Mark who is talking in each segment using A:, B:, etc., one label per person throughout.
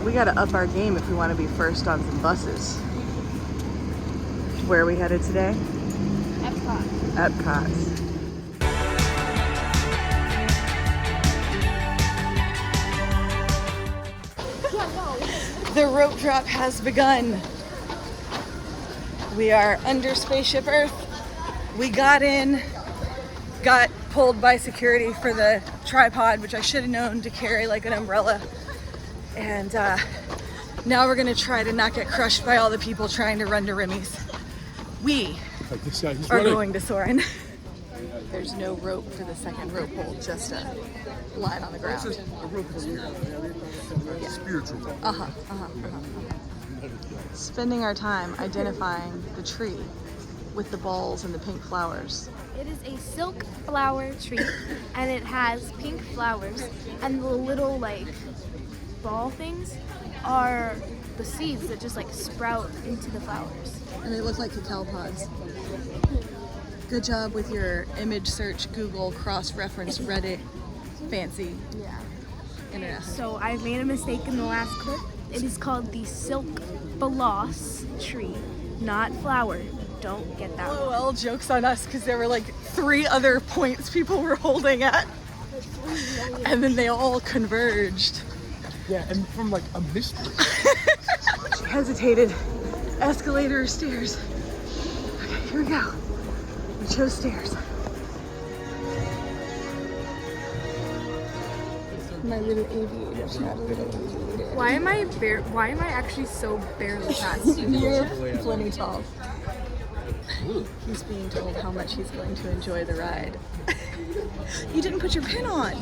A: We gotta up our game if we want to be first on some buses. Where are we headed today?
B: Epcot.
A: Epcot. The rope drop has begun. We are under Spaceship Earth. We got in, got pulled by security for the tripod, which I should have known to carry like an umbrella. And now we're gonna try to not get crushed by all the people trying to run to Remy's. We are going to Soarin'. There's no rope for the second rope hold, just a line on the ground.
C: A rope is here. Yeah. Spiritual.
A: Spending our time identifying the tree with the balls and the pink flowers.
B: It is a silk flower tree, and it has pink flowers, and the little like ball things are the seeds that just like sprout into the flowers.
A: And they look like cacao pods. Good job with your image search, Google, cross-reference, Reddit, fancy.
B: Yeah.
A: Internet.
B: So I made a mistake in the last clip. It is called the silk balaus tree, not flower. Don't get that one.
A: Well, joke's on us because there were like 3 other points people were holding at. And then they all converged.
C: Yeah, and from like a mystery.
A: She hesitated. Escalator or stairs? Okay, here we go. We chose stairs. My little aviator's not a little aviator.
D: Why am I actually so barely past?
A: You're plenty tall. He's being told how much he's going to enjoy the ride. You didn't put your pin on.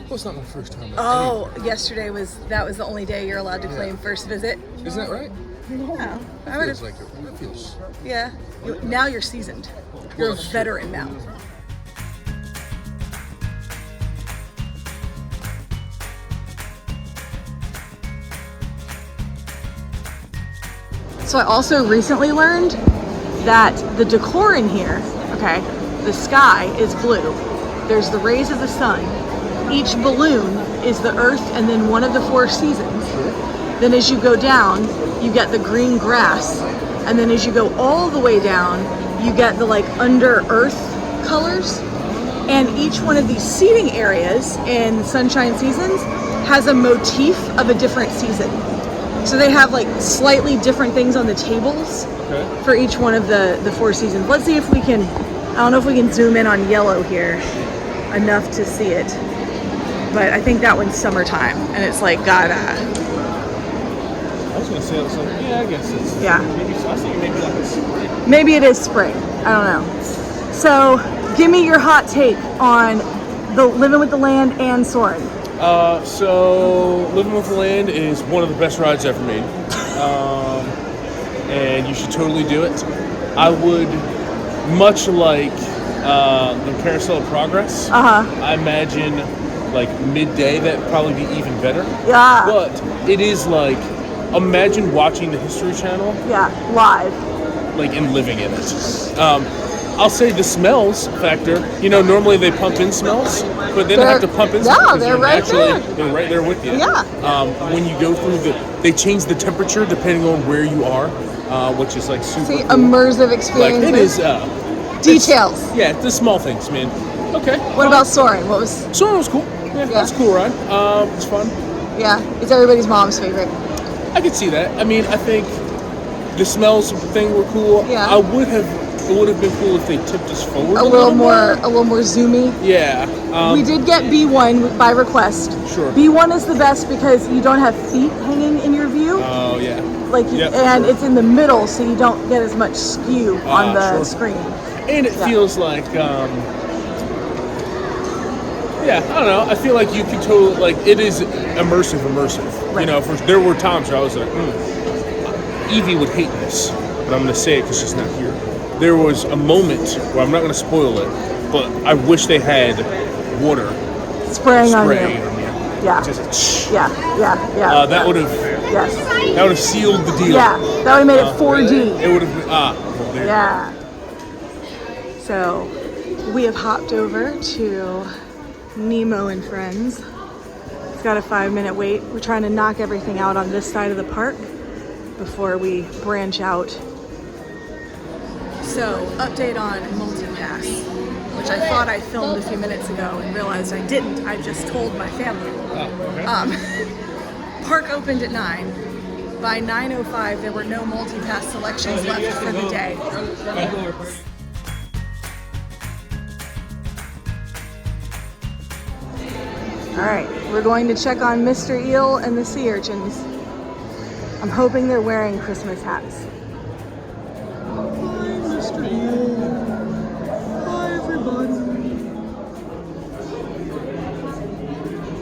C: Well, it's not my first time.
A: Oh, yesterday was the only day you're allowed to claim first visit.
C: Isn't that right?
A: No, I
C: It
A: would
C: feels
A: have.
C: like it. It feels.
A: Yeah, now you're seasoned. You're a veteran now. So I also recently learned that the decor in here, okay, the sky is blue. There's the rays of the sun. Each balloon is the earth and then one of the 4 seasons. Then as you go down, you get the green grass. And then as you go all the way down, you get the like under earth colors. And each one of these seating areas in Sunshine Seasons has a motif of a different season. So they have like slightly different things on the tables for each one of the 4 seasons. Let's see if we can, I don't know if we can zoom in on yellow here enough to see it. But I think that one's summertime and it's like got
C: I was gonna say, yeah, I guess it's.
A: Yeah.
C: Maybe, I was thinking maybe like a spring.
A: maybe it is spring. I don't know. So give me your hot take on the Living with the Land and Soarin'.
C: So Living with the Land is one of the best rides ever made, and you should totally do it. I would, much like the Carousel of Progress. I imagine like midday that'd probably be even better.
A: Yeah.
C: But it is like, imagine watching the History Channel.
A: Yeah, live.
C: Like and living in it. I'll say the smells factor. You know, normally they pump in smells, but they don't have to pump in smells.
A: Yeah, they're right there.
C: They're right there with you.
A: Yeah.
C: When you go through they change the temperature depending on where you are, which is like super.
A: See,
C: cool.
A: immersive experience.
C: Like it is.
A: Details.
C: Yeah, the small things, man. Okay.
A: What about Soarin'? What was?
C: Soarin' was cool. Yeah, that's a cool ride. It's fun.
A: Yeah, it's everybody's mom's favorite.
C: I could see that. I mean, I think the smells thing were cool.
A: Yeah.
C: It would have been cool if they tipped us forward
A: A little more zoomy.
C: Yeah.
A: We did get B1 by request.
C: Sure.
A: B1 is the best because you don't have feet hanging in your view.
C: Oh yeah.
A: Like, and it's in the middle, so you don't get as much skew on the screen.
C: And it feels like, yeah, I don't know. I feel like you can totally, like, it is immersive. Right. You know, there were times where I was like, Evie would hate this, but I'm going to say it because she's not here. There was a moment where, I'm not going to spoil it, but I wish they had water
A: spraying on you. Yeah.
C: Just,
A: yeah.
C: That would have.
A: Yes.
C: That would have sealed the deal.
A: Yeah. That would have made it 4D.
C: It would have been. Well, there.
A: Yeah. So we have hopped over to Nemo and Friends. It's got a 5-minute wait. We're trying to knock everything out on this side of the park before we branch out. So, update on multi-pass, which I thought I filmed a few minutes ago and realized I didn't. I just told my family. Park opened at 9. By 9:05, there were no multi-pass selections left for the day. All right, we're going to check on Mr. Eel and the sea urchins. I'm hoping they're wearing Christmas hats. Hi, Mr. Eel. Hi, everybody.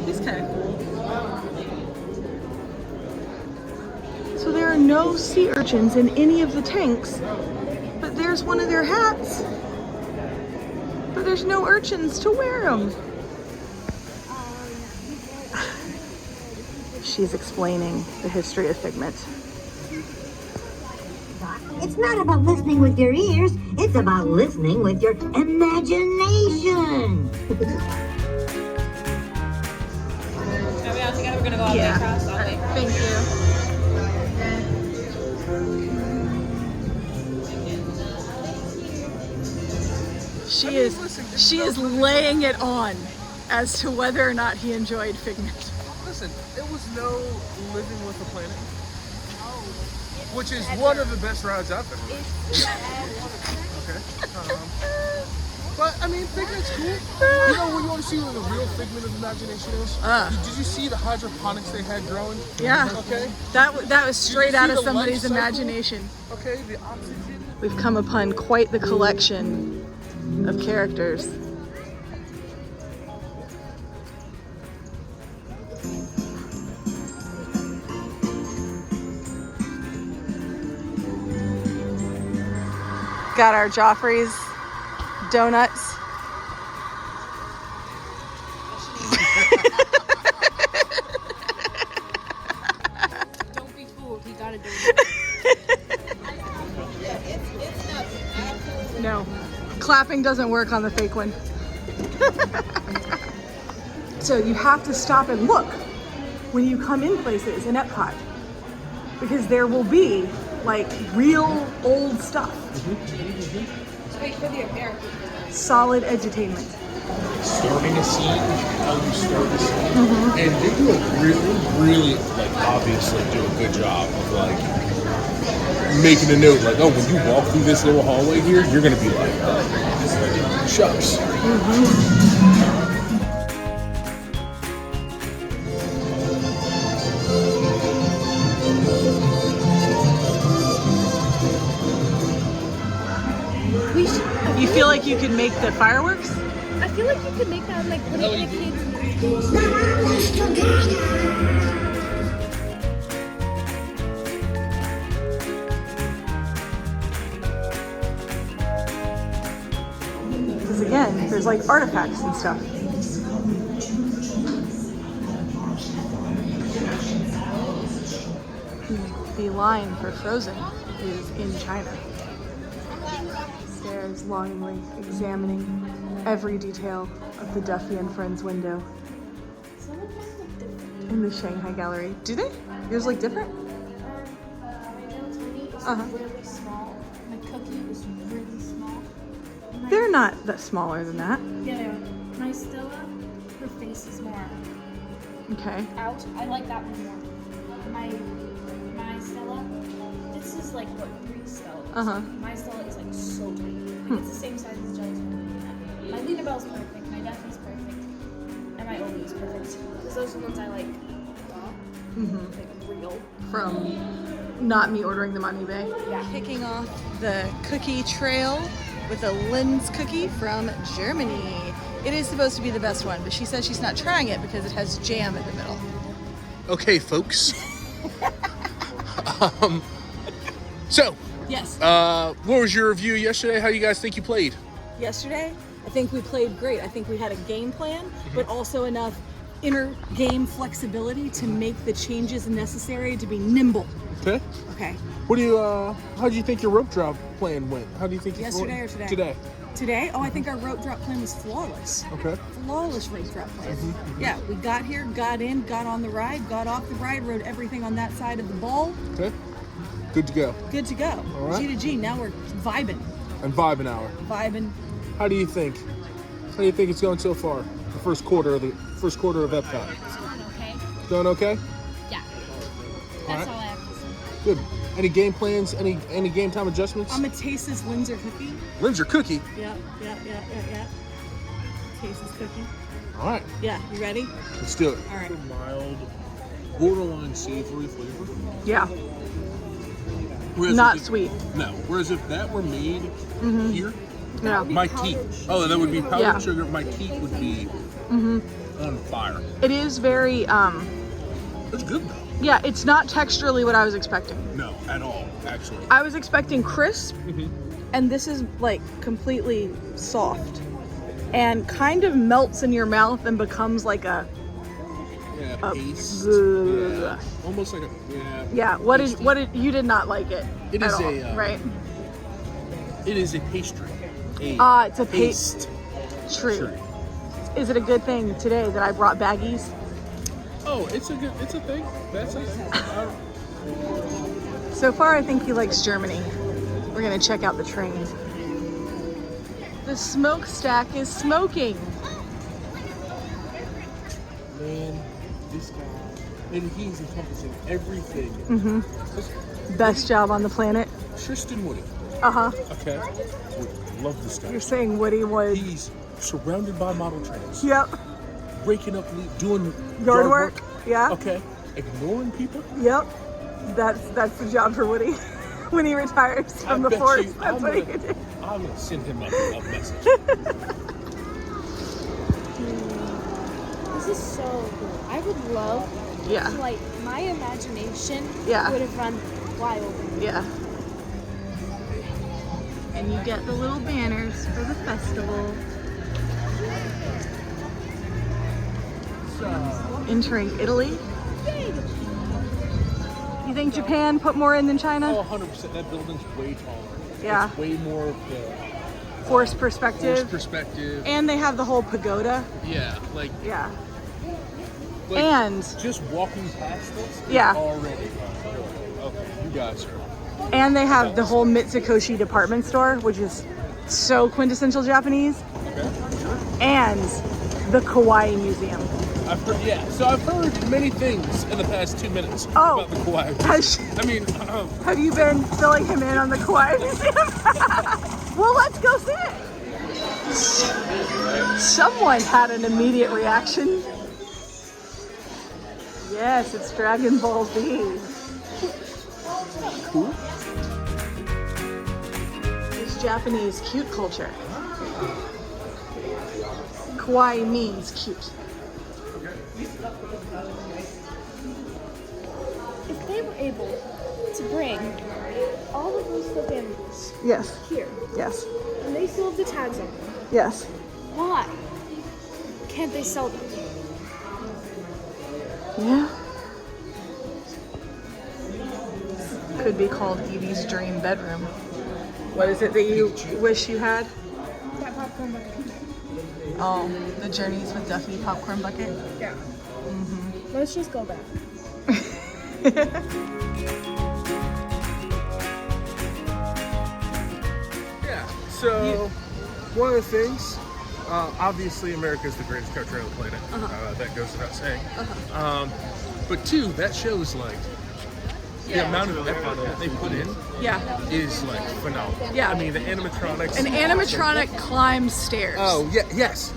A: He's kind of cool. So there are no sea urchins in any of the tanks, but there's one of their hats. But there's no urchins to wear them. She's explaining the history of Figment.
E: It's not about listening with your ears, it's about listening with your imagination.
F: Are we all together? We're gonna go all the way across. All the way.
A: Thank you. She is laying it on as to whether or not he enjoyed Figment.
C: Listen, it was no living with the planet, which is one of the best rides out there. Okay. But I mean, Figment's cool. You know, when you want to see what the real Figment of imagination is? Did you see the hydroponics they had growing?
A: Yeah.
C: Okay.
A: That was straight out of
C: the
A: somebody's
C: life cycle?
A: imagination.
C: Okay, the oxygen.
A: We've come upon quite the collection of characters. Got our Joffrey's donuts.
B: Don't be fooled. He got a donut.
A: No, clapping doesn't work on the fake one. So you have to stop and look when you come in places in Epcot, because there will be like real old stuff.
F: Wait for the American.
A: Solid edutainment.
C: Starting a scene, how you start a scene, and they do a really, like, obviously do a good job of like making a note, like, oh, when you walk through this little hallway here, you're gonna be like, shucks.
A: You feel like you could make the fireworks?
B: I feel like you could make that and like put it in a kid's
A: Because again, there's like artifacts and stuff. The line for Frozen is in China. Stares longingly, examining every detail of the Duffy and Friends window in the Shanghai Gallery. Do they? Yours look different?
B: really small. My cookie was really small.
A: They're not that smaller than that.
B: Yeah, my Stella, her face is more
A: Okay.
B: out. I like that one more. My Stella, this is like what 3 Stella. My Stella is like so tiny. Like, it's the same size as Jelly's one. My Luna Bell's perfect. My Daphne's perfect. And my Obi is perfect. Because those are the ones I like. Like real.
A: From not me ordering them on eBay.
B: Yeah.
A: Kicking off the cookie trail with a Linz cookie from Germany. It is supposed to be the best one, but she says she's not trying it because it has jam in the middle.
C: Okay, folks. So,
A: Yes.
C: what was your review yesterday? How you guys think you played?
A: Yesterday, I think we played great. I think we had a game plan, but also enough inner game flexibility to make the changes necessary to be nimble.
C: Okay.
A: Okay.
C: What do you? How do you think your rope drop plan went? How do you think
A: Yesterday
C: it went?
A: or today?
C: Today.
A: Today? Oh, I think our rope drop plan was flawless.
C: Okay.
A: Flawless rope drop plan. Yeah, we got here, got in, got on the ride, got off the ride, rode everything on that side of the bowl.
C: Okay. Good to go.
A: Good to go.
C: All right.
A: G to G. Now we're vibing.
C: And vibe an hour.
A: Vibing.
C: How do you think? How do you think it's going so far? The first quarter of Epcot.
F: It's going okay.
C: Going okay?
F: Yeah.
C: All
F: That's
C: right.
F: all I have to say.
C: Good. Any game plans? Any game time adjustments?
A: I'm gonna taste this Windsor cookie.
C: Windsor cookie.
A: Yeah. Taste this cookie.
C: All right.
A: Yeah, you ready?
C: Let's do it.
A: All right.
C: Mild, borderline savory flavor.
A: Yeah.
C: Whereas
A: Not
C: if it-
A: sweet.
C: No. Whereas if that were made here,
A: Yeah.
C: my teeth. Oh, that would be powdered
A: Yeah.
C: sugar. My teeth would be on fire.
A: It is very
C: It's good though.
A: yeah, it's not texturally what I was expecting.
C: No, at all. Actually.
A: I was expecting crisp, and this is like completely soft and kind of melts in your mouth and becomes like a
C: Yeah, paste.
A: bleh.
C: Yeah. Almost like a
A: yeah. What did you did not like it?
C: It
A: at
C: is
A: all,
C: a,
A: right.
C: It is a pastry.
A: It's a paste. True. Is it a good thing today that I brought baggies?
C: Oh, it's a thing. That's a thing.
A: So far, I think he likes Germany. We're gonna check out the train. The smokestack is smoking.
C: Man, this guy, and he's encompassing everything.
A: Best job on the planet.
C: Tristan Woody.
A: Uh-huh.
C: Okay. Love this guy.
A: You're saying Woody would.
C: He's surrounded by model trains.
A: Yep.
C: Raking up, doing
A: Yard work. Yeah.
C: Okay. Ignoring people.
A: Yep. That's the job for Woody. When he retires from the
C: bet
A: force,
C: you-
A: that's what he could do.
C: I'm gonna send him a message.
B: This is so cool. I would love
A: Yeah.
B: like my imagination
A: Yeah.
B: would have run wild.
A: Yeah. And you get the little banners for the festival. Entering Italy. You think Japan put more in than
C: Oh,
A: China?
C: 100%. That building's way taller.
A: Yeah.
C: It's way more of the
A: Force
C: forced
A: perspective.
C: perspective.
A: And they have the whole pagoda.
C: Yeah, like
A: Yeah.
C: Like,
A: And
C: just walking past this is
A: Yeah.
C: already okay, you guys are
A: and they have the whole Mitsukoshi department store, which is so quintessential Japanese.
C: okay.
A: And the Kawaii Museum.
C: I've heard many things in the past 2 minutes
A: Oh.
C: about the Kauai. I mean,
A: Have you been filling him in on the Kawaii Museum? Well, let's go see it. Someone had an immediate reaction. Yes, it's Dragon Ball Z.
C: cool.
A: It's Japanese cute culture. Kawaii means cute.
B: If they were able to bring all of those stuffed animals
A: Yes,
B: here,
A: yes,
B: and they still have the tags on them,
A: yes.
B: why can't they sell them?
A: Yeah. Could be called Evie's dream bedroom. What is it that you wish you had?
B: That popcorn bucket.
A: Oh, the Journeys with Duffy popcorn bucket.
B: Yeah. Let's just go back.
C: Yeah. So one of the things, obviously, America is the greatest country on the planet. That goes without saying. But two, that shows like the amount of effort that they put in
A: Yeah.
C: is like phenomenal.
A: Yeah.
C: I mean, the animatronics.
A: An animatronic climbs stairs.
C: Oh yeah, yes.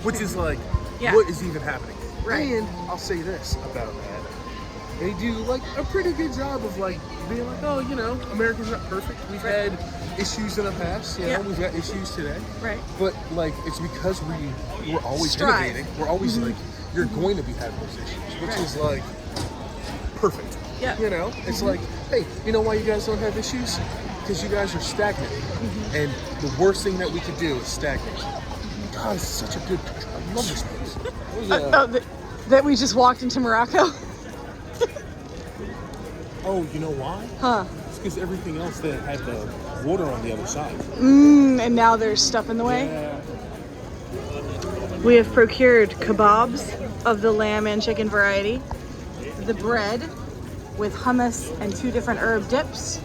C: Which is like,
A: Yeah.
C: what is even happening?
A: Right.
C: And I'll say this about that: they do like a pretty good job of like being like, oh, you know, America's not perfect. We've had issues in the past. You know,
A: Yeah.
C: we've got issues today.
A: Right.
C: But like, it's because we're always
A: Strive.
C: innovating. We're always like, you're going to be having those issues, which is like perfect.
A: Yeah.
C: You know, it's like, hey, you know why you guys don't have issues? Because you guys are stagnant. And the worst thing that we could do is stagnate. God, it's such a good country. I love this place. It was,
A: That we just walked into Morocco?
C: oh, you know why?
A: Huh.
C: It's because everything else that had the of water on the other side.
A: And now there's stuff in the way.
C: Yeah.
A: We have procured kebabs of the lamb and chicken variety, the bread with hummus and 2 different herb dips.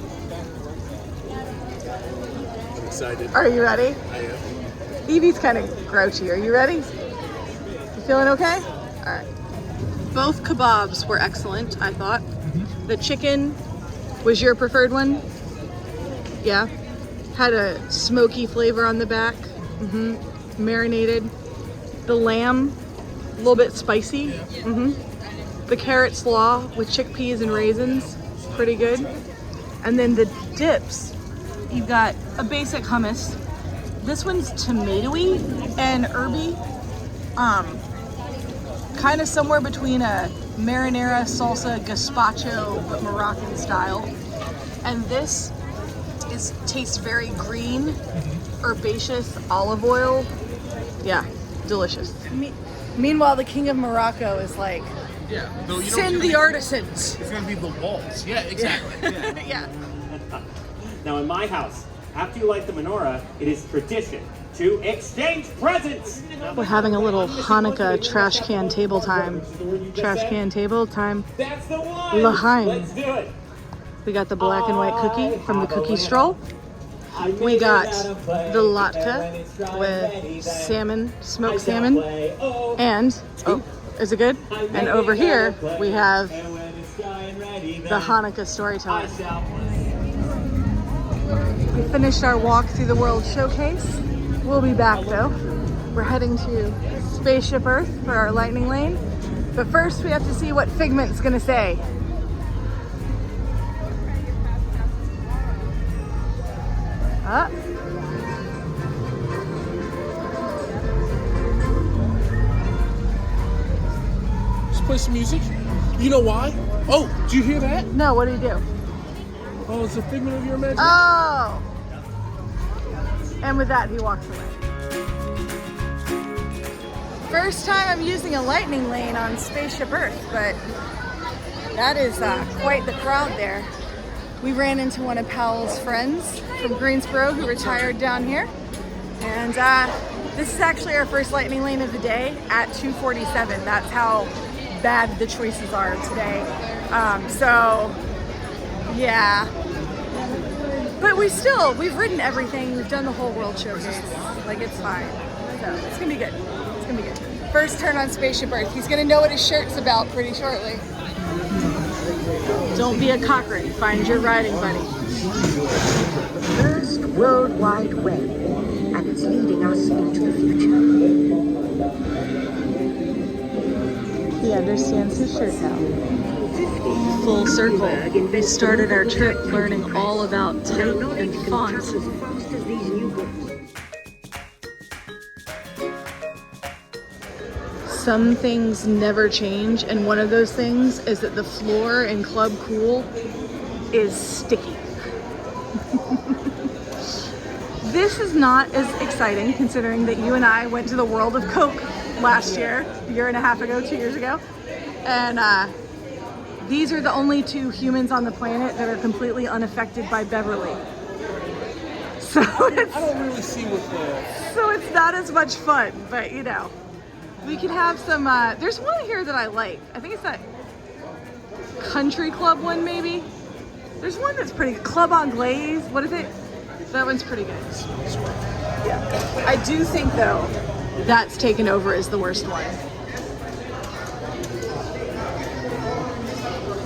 C: I'm excited.
A: Are you ready?
C: I am.
A: Evie's kind of grouchy. Are you ready? You feeling okay? All right. Both kebabs were excellent, I thought. The chicken was your preferred one? Yeah. Had a smoky flavor on the back. Marinated. The lamb, a little bit spicy. The carrot slaw with chickpeas and raisins, pretty good. And then the dips, you've got a basic hummus. This one's tomatoey and herby. Kind of somewhere between a marinara salsa gazpacho, but Moroccan style. And this tastes very green, herbaceous olive oil. Yeah, delicious. Meanwhile, the king of Morocco is like,
C: Yeah. No, you
A: send the artisans.
C: It's gonna be the walls. Yeah, exactly.
A: Yeah.
G: Now, in my house, after you light the menorah, it is tradition to exchange presents.
A: We're having a little Hanukkah trash can table time. Trash can table time.
G: That's the one.
A: L'chaim.
G: Let's do it.
A: We got the black and white cookie from the cookie stroll. We got the latke with salmon, smoked salmon, and, oh, is it good? And over here, we have the Hanukkah storytelling. We finished our walk through the World Showcase. We'll be back though. We're heading to Spaceship Earth for our lightning lane. But first we have to see what Figment's gonna say.
C: Just play some music. You know why? Oh, did you hear that?
A: No, what do you do?
C: Oh, it's a figment of your imagination.
A: Oh! And with that, he walks away. First time I'm using a lightning lane on Spaceship Earth, but that is quite the crowd there. We ran into one of Powell's friends from Greensboro who retired down here. And this is actually our first lightning lane of the day at 2:47. That's how bad the choices are today. So, yeah. But we've ridden everything. We've done the whole World Showcase. Like, it's fine. So, it's gonna be good. It's gonna be good. First turn on Spaceship Earth. He's gonna know what his shirt's about pretty shortly. Don't be a cockroach. Find your riding buddy.
E: First World Wide Web, and it's leading us into the future.
A: He understands his shirt now. Full circle. We started our trip learning all about type and font. Some things never change, and one of those things is that the floor in Club Cool is sticky. This is not as exciting considering that you and I went to the World of Coke last year, a year and a half ago, 2 years ago, and these are the only 2 humans on the planet that are completely unaffected by Beverly. So
C: I don't really see what the...
A: so it's not as much fun, but you know. We could have some, there's one here that I like. I think it's that country club one, maybe. There's one that's pretty, Club Anglaise, what is it? That one's pretty good. Yeah. I do think, though, that's taken over as the worst one.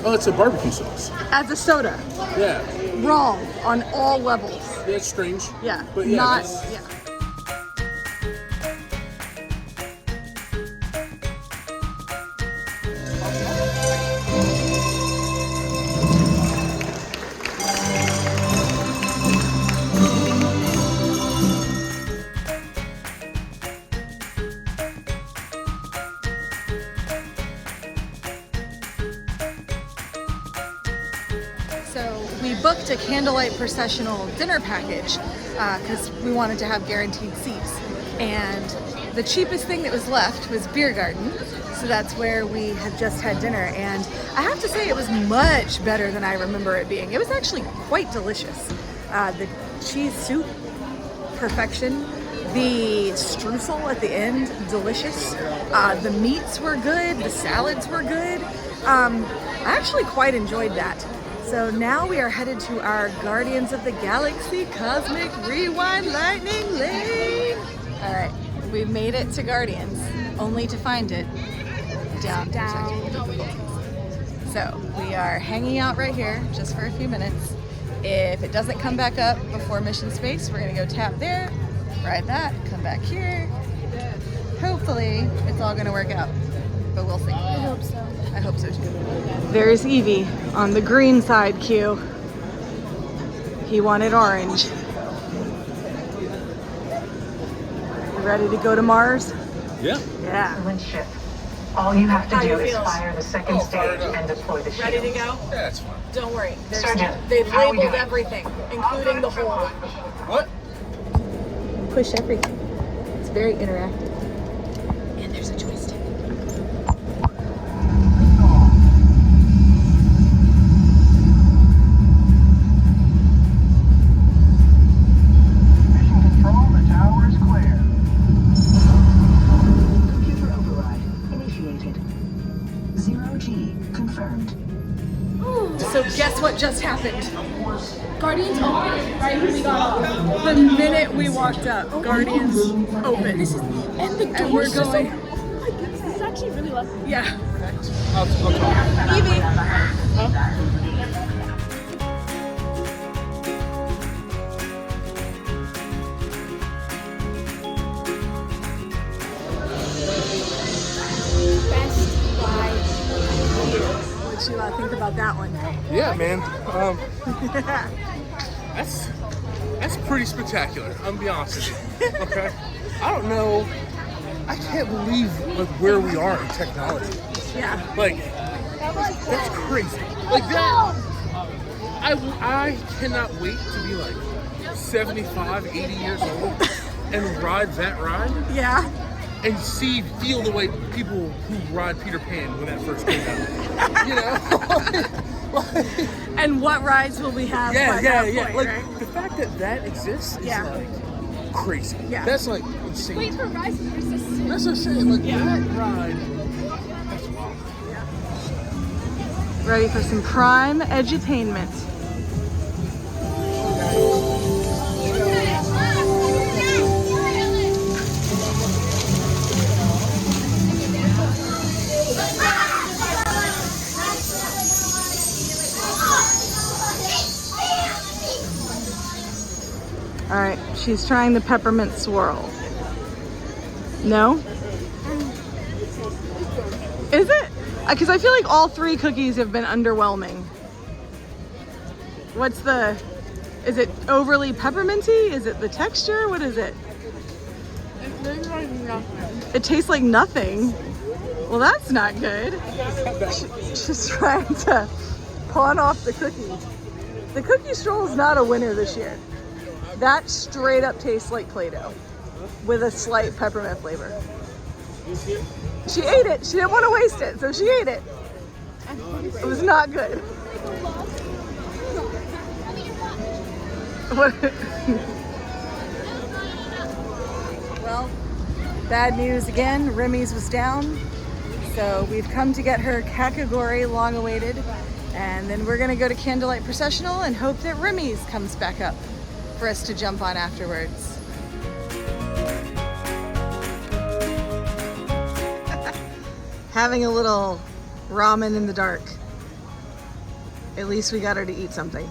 C: Oh, it's a barbecue sauce.
A: As a soda.
C: Yeah.
A: Wrong on all levels.
C: Yeah, it's strange.
A: Yeah,
C: But yeah,
A: not,
C: that's-
A: yeah. So we booked a candlelight processional dinner package because we wanted to have guaranteed seats. And the cheapest thing that was left was Beer Garden. So that's where we had just had dinner. And I have to say it was much better than I remember it being. It was actually quite delicious. The cheese soup, perfection. The streusel at the end, delicious. The meats were good. The salads were good. I actually quite enjoyed that. So now we are headed to our Guardians of the Galaxy Cosmic Rewind Lightning Lane. All right, we made it to Guardians, only to find it down. So we are hanging out right here just for a few minutes. If it doesn't come back up before mission space, we're gonna go tap there, ride that, come back here. Hopefully it's all gonna work out, but we'll see.
B: I hope so.
A: I hope so too. There's Evie on the green side queue. He wanted orange. You ready to go to Mars?
C: Yeah.
A: Yeah.
H: Ship. All you have to
A: How
H: do
A: you
H: is
A: feel?
H: fire the second stage and deploy the shield.
A: Ready to go?
C: Yeah, that's fine.
A: Don't worry.
H: Sergeant,
A: They've
H: how are we
A: labeled
H: doing?
A: everything, including the hole.
C: What?
A: Push everything. It's very interactive. And there's a joystick.
H: Mission control, the tower is clear. Computer override initiated. 0G confirmed.
A: So guess what just happened?
B: Guardians open right when we got off.
A: The minute we walked up, Guardians opened.
B: And the
A: And we're
B: doors just
A: going.
B: open. Oh my goodness, this is actually really lovely.
A: Yeah.
C: I'll talk.
A: Evie.
B: Best ride.
A: What you think about that one?
C: Yeah, man. That's pretty spectacular. I'm gonna be honest with you. Okay. I don't know. I can't believe like where we are in technology.
A: Yeah.
C: Like that's crazy. Like that. I cannot wait to be like 75, 80 years old and ride that ride
A: Yeah.
C: and feel the way people who ride Peter Pan when that first came out. You know?
A: And what rides will we have?
C: Yeah,
A: by
C: yeah,
A: that
C: yeah.
A: point,
C: Like
A: right?
C: the fact that that exists is
A: Yeah.
C: like crazy.
A: Yeah.
C: That's like insane.
B: Wait for Rise of Resistance.
C: That's what I'm saying. Like
A: Yeah.
C: that ride. That's wild.
A: Ready for some prime edutainment. All right, she's trying the peppermint swirl. No? Is it? Because I feel like all three cookies have been underwhelming. What's the... Is it overly pepperminty? Is it the texture? What is it?
D: It tastes like nothing.
A: It tastes like nothing. Well, that's not good. She's trying to pawn off the cookie. The cookie stroll is not a winner this year. That straight up tastes like Play-Doh with a slight peppermint flavor. She ate it. She didn't want to waste it, so she ate it. It was not good. What? Well, bad news again. Remy's was down. So we've come to get her Kakagori long awaited. And then we're gonna go to Candlelight Processional and hope that Remy's comes back up for us to jump on afterwards. Having a little ramen in the dark. At least we got her to eat something.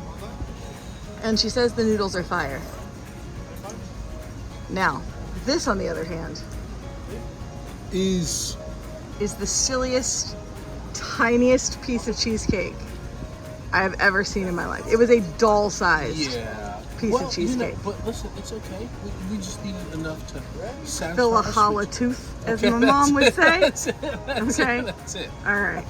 A: And she says the noodles are fire. Now, this on the other hand
C: Is
A: the silliest, tiniest piece of cheesecake I have ever seen in my life. It was a doll-sized piece of cheesecake.
C: But listen, it's okay. We just need enough to satisfy
A: Fill a
C: us.
A: hollow tooth, as
C: Okay,
A: my mom would say.
C: That's it. That's
A: Okay.
C: it. That's it.
A: All right.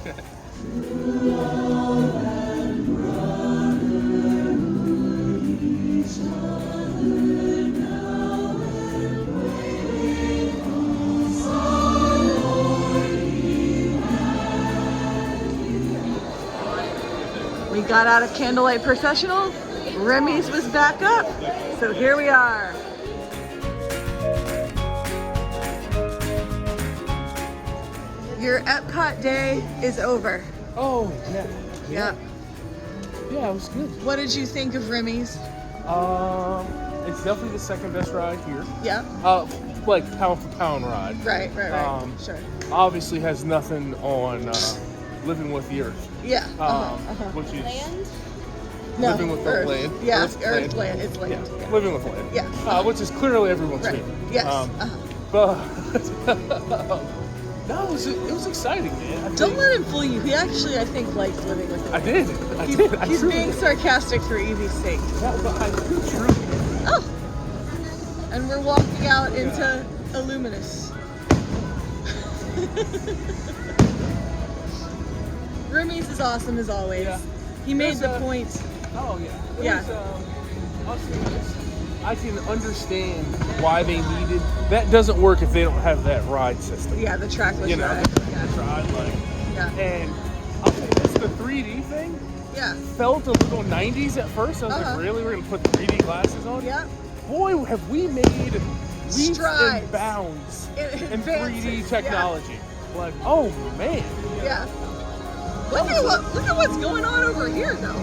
A: We got out of Candlelight Processional Remy's was back up, so here we are. Your Epcot day is over.
C: Oh, yeah.
A: Yeah.
C: Yeah, it was good.
A: What did you think of Remy's?
C: It's definitely the second best ride here.
A: Yeah.
C: Like pound for pound ride.
A: Right. Sure.
C: Obviously has nothing on Living with the Earth.
A: Yeah.
C: Which is
F: Land?
A: No,
C: Living with
A: Earth.
C: the Land.
A: Yeah,
C: Earth,
A: Land. It's land.
C: Yeah.
A: Yeah.
C: Living with Land.
A: Yeah.
C: Which is clearly everyone's
A: Right.
C: favorite.
A: Yes.
C: But no, it was exciting, man.
A: Don't let him fool you. He actually, I think, liked living with him.
C: I did.
A: He's
C: truly
A: being
C: did.
A: sarcastic for Evie's sake.
C: Yeah, but I do truly.
A: Oh! And we're walking out into Illuminous. Remy's is awesome as always.
C: Yeah.
A: He made
C: There's
A: the point.
C: Oh yeah.
A: Yeah.
C: I'll say this. I can understand why they needed. That doesn't work if they don't have that ride system.
A: Yeah, the trackless
C: You know,
A: ride.
C: the ride, like.
A: Yeah.
C: And I'll say this: the 3D thing
A: Yeah.
C: felt a little 90s at first. I was like, really? We're gonna put 3D glasses on?
A: Yeah.
C: Boy, have we made leaps
A: Strides.
C: and bounds in
A: Advances,
C: 3D technology. Like, oh man.
A: Yeah. Look at what's going on over here though.